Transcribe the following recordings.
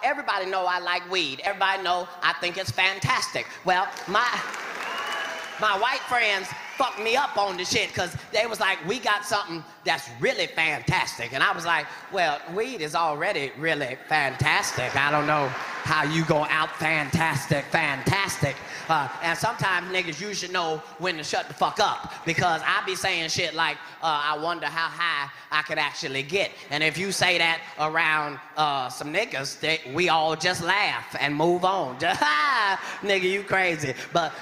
everybody know I like weed. Everybody know I think it's fantastic. Well, my white friends fucked me up on the shit because they was like, we got something that's really fantastic. And I was like, well, weed is already really fantastic. I don't know how you go out fantastic. And sometimes niggas, you should know when to shut the fuck up because I be saying shit like, I wonder how high I could actually get. And if you say that around some niggas, we all just laugh and move on. Nigga, you crazy. But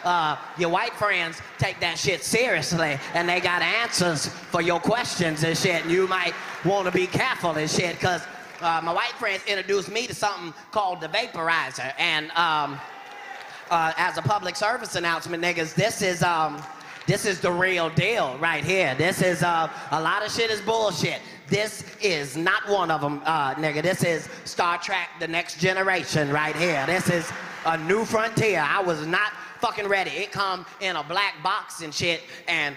your white friends take that shit seriously and they got answers for your questions and shit. And you might want to be careful and shit because my white friends introduced me to something called the vaporizer. And as a public service announcement, niggas, this is the real deal right here. This is, a lot of shit is bullshit. This is not one of them, nigga. This is Star Trek: The Next Generation right here. This is a new frontier. I was not fucking ready. It come in a black box and shit, and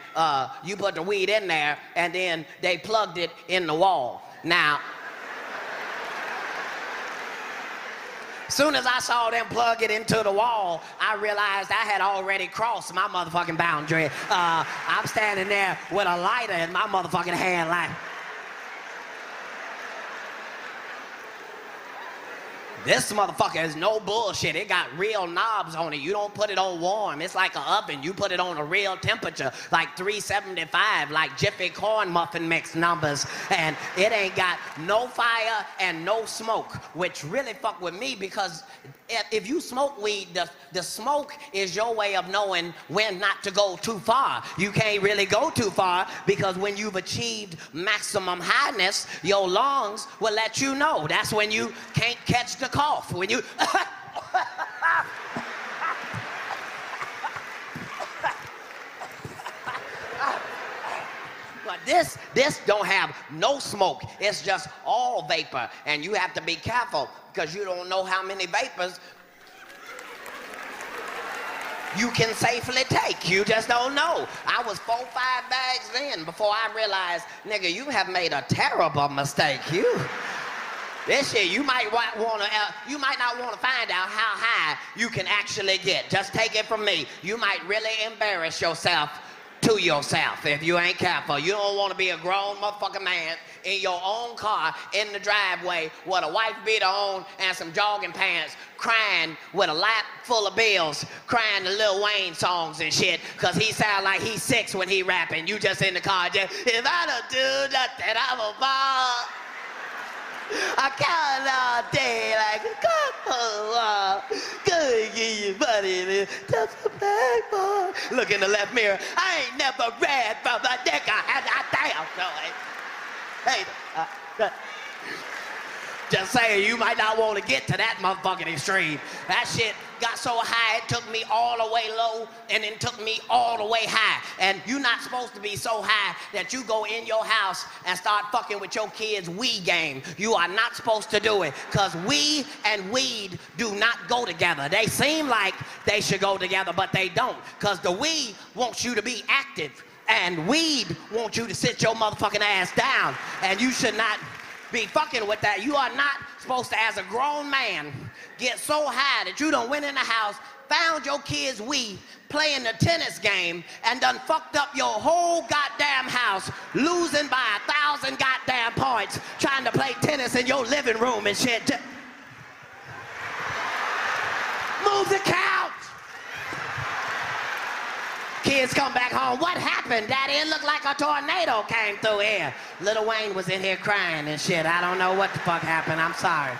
you put the weed in there, and then they plugged it in the wall. Now, soon as I saw them plug it into the wall, I realized I had already crossed my motherfucking boundary. I'm standing there with a lighter in my motherfucking hand like, this motherfucker is no bullshit. It got real knobs on it. You don't put it on warm. It's like an oven. You put it on a real temperature, like 375, like Jiffy corn muffin mix numbers. And it ain't got no fire and no smoke, which really fuck with me because if you smoke weed, the smoke is your way of knowing when not to go too far. You can't really go too far because when you've achieved maximum highness, your lungs will let you know. That's when you can't catch the cough. When you... But this don't have no smoke. It's just all vapor. And you have to be careful because you don't know how many vapors you can safely take. You just don't know. I was 4 or 5 bags in before I realized, nigga, you have made a terrible mistake. This shit, you might not want to find out how high you can actually get. Just take it from me. You might really embarrass yourself to yourself if you ain't careful. You don't want to be a grown motherfucking man in your own car in the driveway with a wife beater on and some jogging pants, crying with a lap full of bills, crying the Lil Wayne songs and shit, cause he sound like he's 6 when he rapping. You just in the car, just, if I don't do nothing, I'm a ball. I count all day like a couple. Gonna give you money, just a bag boy. Look in the left mirror. I ain't never read from the dick. I had that damn. Hey, just saying, you might not want to get to that motherfucking extreme. That shit got so high, it took me all the way low, and then took me all the way high. And you're not supposed to be so high that you go in your house and start fucking with your kids' Wii game. You are not supposed to do it, because Wii and weed do not go together. They seem like they should go together, but they don't, because the Wii wants you to be active, and weed wants you to sit your motherfucking ass down, and you should not be fucking with that. You are not supposed to, as a grown man, get so high that you done went in the house, found your kids' Wii, playing the tennis game, and done fucked up your whole goddamn house, losing by 1,000 goddamn points, trying to play tennis in your living room and shit. Move the couch! Kids come back home. What happened, Daddy? It looked like a tornado came through here. Lil Wayne was in here crying and shit. I don't know what the fuck happened. I'm sorry.